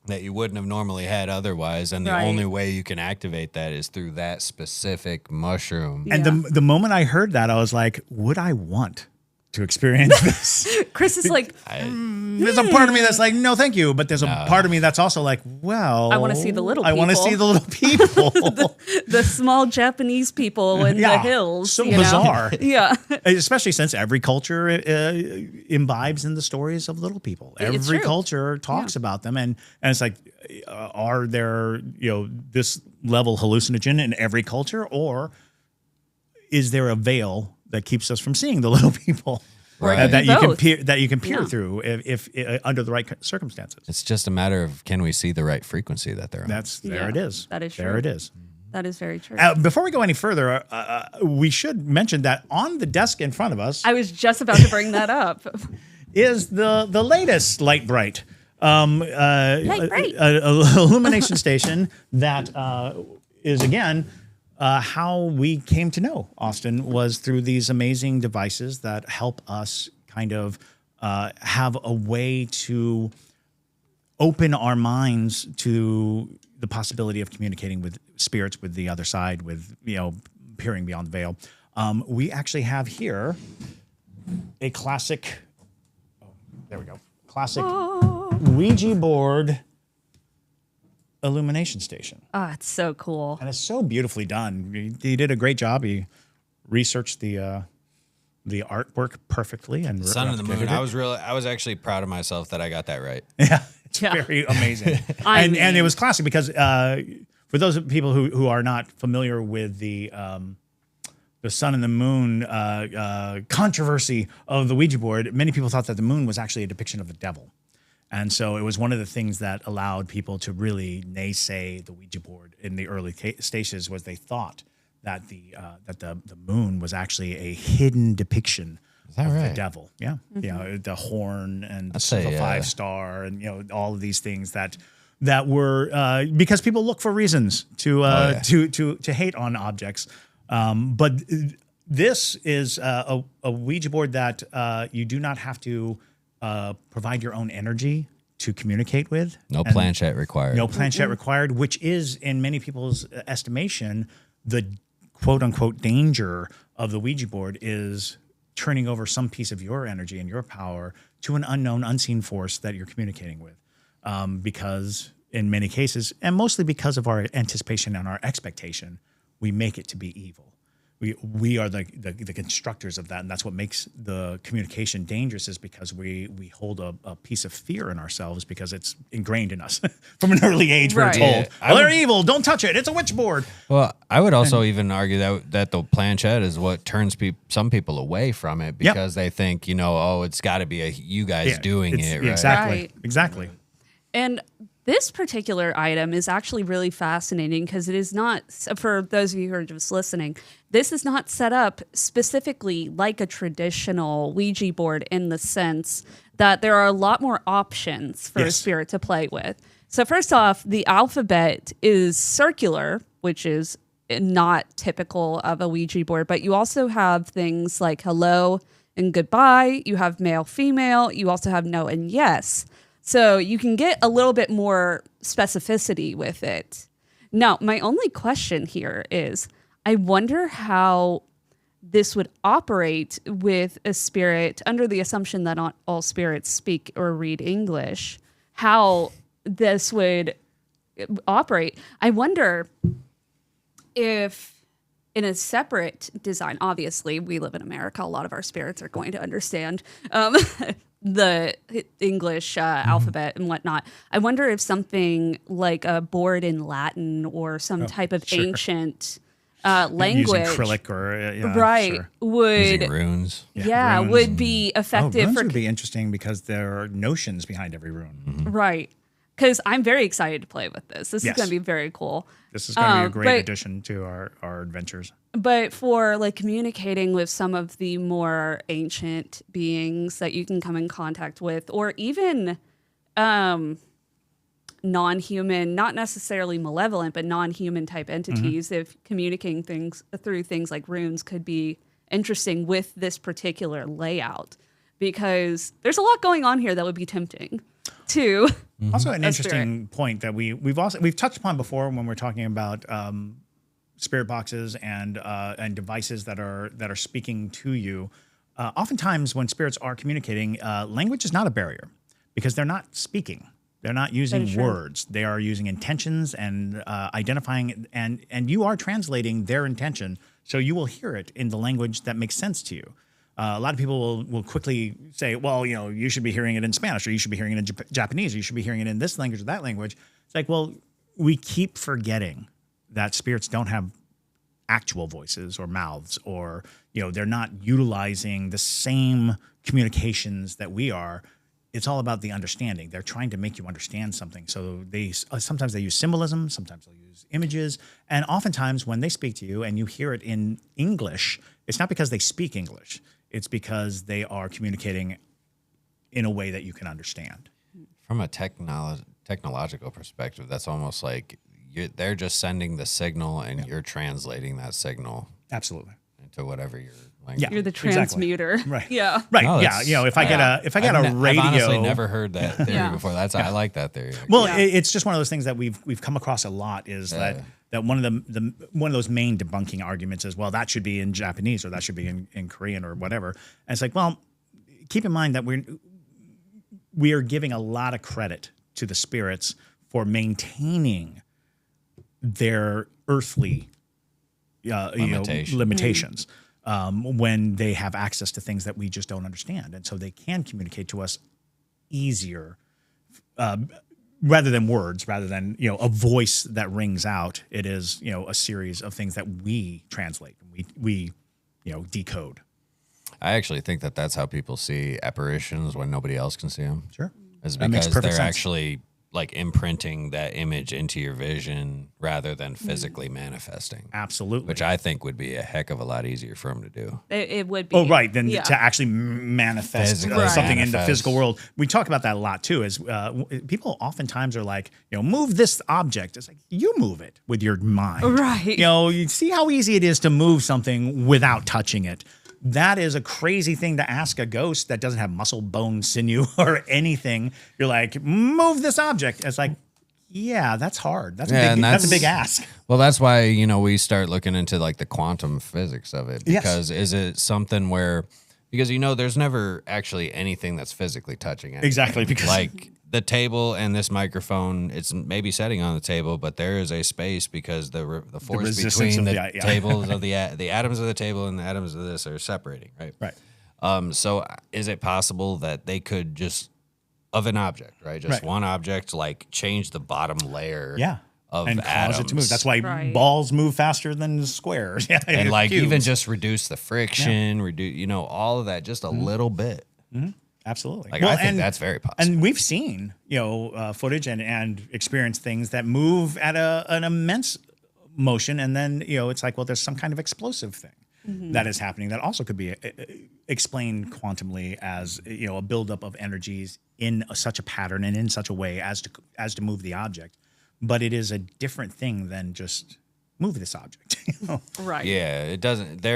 that you wouldn't have normally had otherwise, and the only way you can activate that is through that specific mushroom. And the moment I heard that, I was like, would I want to experience this. Chris is like, There's a part of me that's like, no, thank you. But there's a part of me that's also like, well, I wanna see the little I want to people. see the little people. the small Japanese people in the hills. So you know? bizarre. Yeah. Especially since every culture imbibes in the stories of little people. It's Every true. culture talks about them. And it's like, are there, this level hallucinogen in every culture? Or is there a veil that keeps us from seeing the little people? Right. That you can peer Yeah. through if under the right circumstances. It's just a matter of can we see the right frequency that they're on. There it is. That is There true. it is. That is very true. Before we go any further, we should mention that on the desk in front of us I was just about to bring that up. is the latest Light Bright. Light Bright. Illumination Station that is, again, how we came to know Austin was through these amazing devices that help us kind of have a way to open our minds to the possibility of communicating with spirits, with the other side, with, peering beyond the veil. We actually have here a classic, Ouija board illumination station. Oh, it's so cool. And it's so beautifully done. He did a great job. He researched the artwork perfectly and Sun and the Moon. replicated it. I was actually proud of myself that I got that right. Yeah, it's Yeah. very amazing. I and mean- it was classic because for those people who are not familiar with the Sun and the Moon controversy of the Ouija board, many people thought that the moon was actually a depiction of the devil. And so it was one of the things that allowed people to really naysay the Ouija board in the early stages was they thought that the moon was actually a hidden depiction of the devil. Yeah, the horn and the 5-star and all of these things that were because people look for reasons to hate on objects. But this is a Ouija board that you do not have to provide your own energy to communicate with. No planchette required. No planchette required, which is, in many people's estimation, the quote-unquote danger of the Ouija board is turning over some piece of your energy and your power to an unknown, unseen force that you're communicating with. Because in many cases, and mostly because of our anticipation and our expectation, we make it to be evil. We are the constructors of that, and that's what makes the communication dangerous is because we hold a piece of fear in ourselves because it's ingrained in us from an early age. We're Right. told, they're evil, don't touch it, it's a witch board. Well, I would also even argue that the planchette is what turns some people away from it because they think, it's got to be you guys doing it, right? Exactly, Right. exactly. And this particular item is actually really fascinating because it is not, for those of you who are just listening, this is not set up specifically like a traditional Ouija board in the sense that there are a lot more options for a spirit to play with. So first off, the alphabet is circular, which is not typical of a Ouija board, but you also have things like hello and goodbye. You have male, female. You also have no and yes. So you can get a little bit more specificity with it. Now, my only question here is, I wonder how this would operate with a spirit, under the assumption that not all spirits speak or read English, how this would operate. I wonder if in a separate design, obviously we live in America, a lot of our spirits are going to understand the English alphabet and whatnot. I wonder if something like a board in Latin or some type of ancient language, Using acrylic or right, sure. would Using runes. runes would be effective runes for would be interesting because there are notions behind every rune. right. Because I'm very excited to play with this. This is Yes. going to be very cool. This is going to be a great but- addition to our adventures. But for like communicating with some of the more ancient beings that you can come in contact with, or even non-human, not necessarily malevolent, but non-human type entities, if communicating things through things like runes could be interesting with this particular layout, because there's a lot going on here that would be tempting to. Also, an A interesting point that we've touched upon before when we're talking about spirit boxes and devices that are speaking to you. oftentimes when spirits are communicating, language is not a barrier because they're not speaking. They're not using words. They are using intentions and identifying, and you are translating their intention. So you will hear it in the language that makes sense to you. A lot of people will quickly say, well, you should be hearing it in Spanish, or you should be hearing it in Japanese, or you should be hearing it in this language or that language. It's like, well, we keep forgetting that spirits don't have actual voices or mouths, or, they're not utilizing the same communications that we are. It's all about the understanding. They're trying to make you understand something. So sometimes they use symbolism, sometimes they'll use images. And oftentimes when they speak to you and you hear it in English, it's not because they speak English. It's because they are communicating in a way that you can understand. From a technological perspective, that's almost like they're just sending the signal and you're translating that signal. Absolutely. Into whatever your language. Yeah. You're the transmuter. Exactly. Right. Yeah. Right. No, yeah. If I get a radio, I've honestly never heard that theory before. I like that theory. Actually. Well, it's just one of those things that we've come across a lot. Is that one of those main debunking arguments is, well, that should be in Japanese or that should be in Korean or whatever. And it's like, well, keep in mind that we are giving a lot of credit to the spirits for maintaining their earthly limitations when they have access to things that we just don't understand. And so they can communicate to us easier rather than words, rather than, a voice that rings out. It is, a series of things that we translate, we decode. I actually think that that's how people see apparitions when nobody else can see them. Sure. Is because they're actually like imprinting that image into your vision rather than physically manifesting. Absolutely. Which I think would be a heck of a lot easier for them to do. It would be. Oh, right. Than to actually manifest something in the physical world. We talk about that a lot too, is people oftentimes are like, move this object. It's like, you move it with your mind. Right. You see how easy it is to move something without touching it. That is a crazy thing to ask a ghost that doesn't have muscle, bone, sinew, or anything. You're like, move this object. It's like, yeah, that's hard. That's a big ask. Well, that's why, we start looking into like the quantum physics of it. Because is it something where, because there's never actually anything that's physically touching it. Exactly. Because like the table and this microphone, it's maybe setting on the table, but there is a space because the force between the tables of the atoms of the table and the atoms of this are separating, right? Right. So is it possible that they could just, of an object, right? Just one object, like change the bottom layer of and atoms. Cause it to move. That's why balls move faster than squares. And like cubes. even just reduce the friction, reduce, all of that just a little bit. Mm-hmm. Absolutely. Like, I think that's very possible. And we've seen, footage and experienced things that move at an immense motion. And then, it's like, well, there's some kind of explosive thing that is happening that also could be explained quantumly as, a buildup of energies in such a pattern and in such a way as to move the object. But it is a different thing than just move this object. Right. Yeah, it doesn't.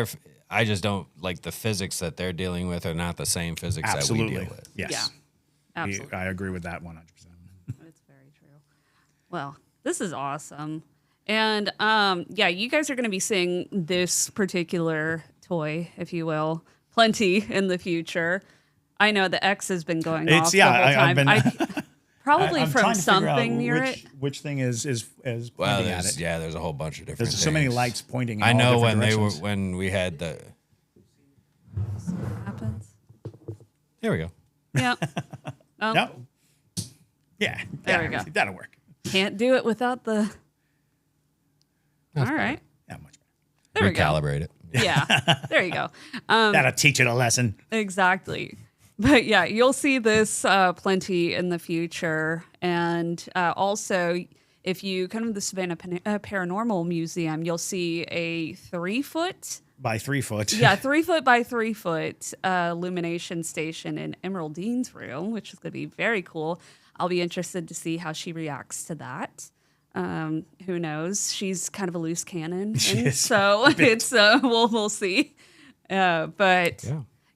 I just don't like the physics that they're dealing with are not the same physics that we deal with. Yes. Yeah. Absolutely. I agree with that 100%. It's very true. Well, this is awesome. And you guys are going to be seeing this particular toy, if you will, plenty in the future. I know the X has been going off the whole time. Probably I'm from something near it. Which thing is Well, at it. there's a whole bunch of different There's things. so many lights pointing in I know all when different when we had the. What happens? There we go. Yeah. Oh, No. Yeah. There we go. That'll work. Can't do it without the. All right. Yeah, much better. There we go. Recalibrate it. Yeah. There you go. That'll teach it a lesson. Exactly. But yeah, you'll see this plenty in the future. And also, if you come to the Savannah Paranormal Museum, you'll see a 3-foot by 3 foot. Yeah, 3 foot by 3 foot Illumination Station in Emerald Dean's room, which is going to be very cool. I'll be interested to see how she reacts to that. Who knows? She's kind of a loose cannon, and so it's we'll see. But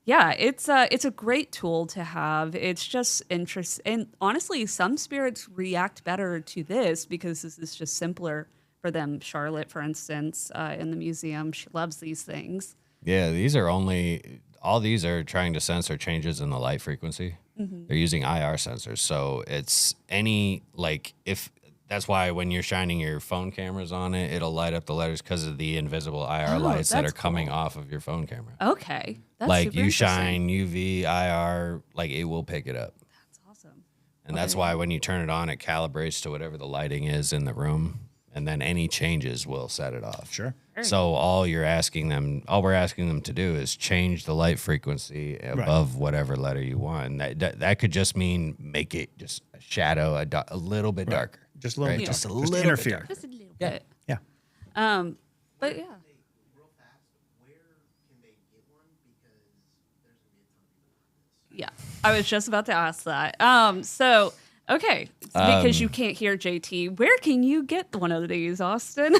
yeah, it's a great tool to have. It's just interesting, and honestly, some spirits react better to this because this is just simpler for them. Charlotte, for instance, in the museum, she loves these things. Yeah, these are only all these are trying to censor changes in the light frequency. They're using IR sensors. So it's if that's why when you're shining your phone cameras on it, it'll light up the letters because of the invisible IR lights that are coming off of your phone camera. Okay. That's like super you interesting. shine UV, IR, like it will pick it up. That's awesome. And that's why when you turn it on, it calibrates to whatever the lighting is in the room. And then any changes will set it off. Sure. So all we're asking them to do is change the light frequency above whatever letter you want. And that could just mean make it just a shadow a little bit darker. Just a little bit. Just a Just little interfere. bit. Just a little bit. Yeah. But yeah. Real fast, where can they get one? Because there's going to be a ton of people. Yeah. I was just about to ask that. So okay. Because you can't hear JT, where can you get one of these, Austin?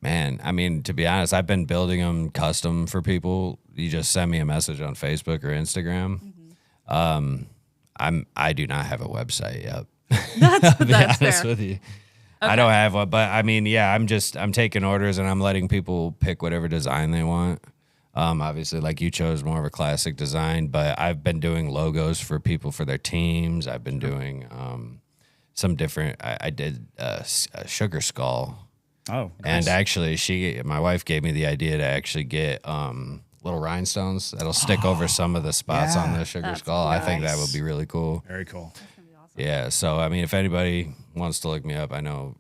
Man, I mean, to be honest, I've been building them custom for people. You just send me a message on Facebook or Instagram. I do not have a website yet. That's honest fair. with you. I don't have one, but I mean, yeah, I'm taking orders and I'm letting people pick whatever design they want. Obviously, like you chose more of a classic design, but I've been doing logos for people for their teams. I've been doing some different. I did a sugar skull. Oh, And nice. actually, my wife gave me the idea to actually get little rhinestones that'll stick over some of the spots on the sugar skull. I think that would be really cool. Very cool. Yeah. So, I mean, if anybody wants to look me up, I know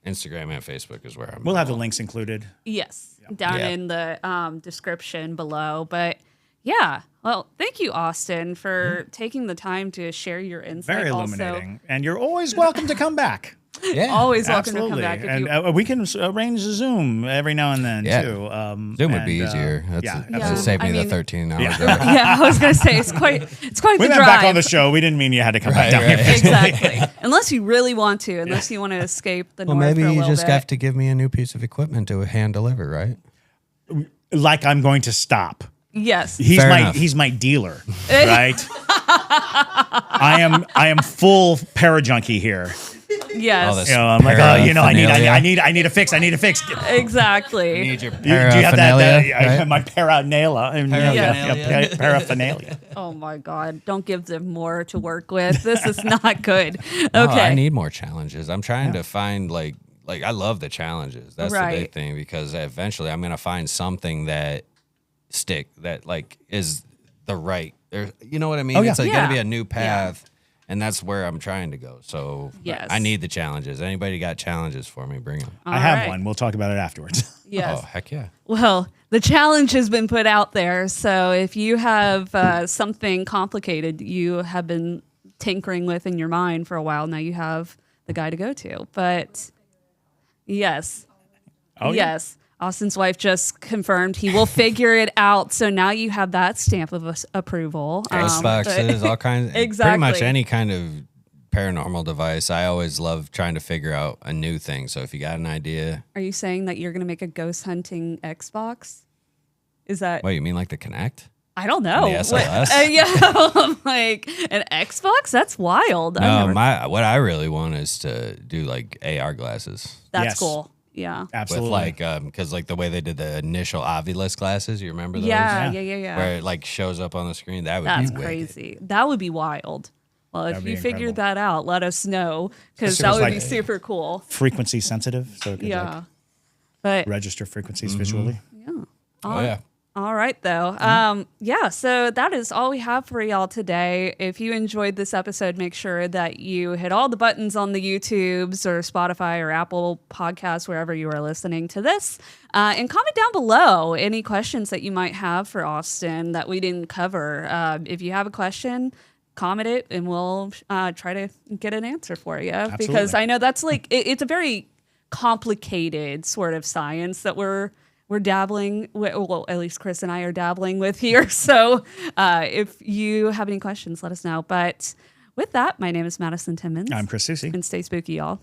Instagram and Facebook is where I'm. We'll have the links included. Yes. Down Yeah. in the description below. But yeah. Well, thank you, Austin, for taking the time to share your insight. Very Also, illuminating. And you're always welcome to come back. Yeah. always welcome Absolutely. to come back. If And you, we can arrange a Zoom every now and then, Yeah. too. Zoom would be easier. That's yeah, that absolutely. saved me I the mean- 13 hours. yeah, I was gonna say it's quite We the went drive. back on the show. We didn't mean you had to come back down right. here. Exactly. Unless you really want to, unless you want to escape the Well, north maybe for a you little just bit. have to give me a new piece of equipment to hand deliver, right? Like I'm going to stop. Yes. He's Fair enough. he's my dealer, right? I am full parajunkie here. Yes. All this You know, I'm like, I paraphernalia. need a fix. I need a fix. Exactly. Need your Do you have that? paraphernalia, right? My paraphernalia. Oh my God. Don't give them more to work with. This is not good. Okay. No, I need more challenges. I'm trying to find like I love the challenges. That's the Right. big thing because eventually I'm gonna find something that that like is the right. You know what I mean? Oh, yeah. It's like Yeah. gotta be a new path, and that's where I'm trying to go. So Yes. I need the challenges. Anybody got challenges for me? Bring them. I have right. one. We'll talk about it afterwards. Yes. Oh heck yeah! Well, the challenge has been put out there. So if you have something complicated you have been tinkering with in your mind for a while, now you have the guy to go to. But yes. Oh, yeah. Yes. Austin's wife just confirmed he will figure it out. So now you have that stamp of approval. Ghost boxes, all kinds. Exactly. Pretty much any kind of paranormal device. I always love trying to figure out a new thing. So if you got an idea, Are you saying that you're going to make a ghost hunting Xbox? Is that? what you mean like the Kinect? I don't know. The SLS? Yeah, I'm like an Xbox. That's wild. I've No, never- what I really want is to do like AR glasses. That's Yes. cool. Yeah. Absolutely. With like, because like the way they did the initial Ovilus glasses, you remember those? Yeah, Yeah. yeah. Where it like shows up on the screen. That would That's be wicked. crazy. That would be wild. Well, if That'd be you figured incredible. that out, let us know because So that it's would be like- super cool. frequency sensitive, so it could Yeah. like But register frequencies visually. Oh yeah. all right, though. Yeah, so that is all we have for y'all today. If you enjoyed this episode, make sure that you hit all the buttons on the YouTubes or Spotify or Apple Podcasts, wherever you are listening to this. And comment down below any questions that you might have for Austin that we didn't cover. If you have a question, comment it and we'll try to get an answer for you. Because Absolutely. I know that's like, it's a very complicated sort of science that we're dabbling with, well, at least Chris and I are dabbling with here. So if you have any questions, let us know. But with that, my name is Madison Timmons. I'm Chris Susi. And stay spooky, y'all.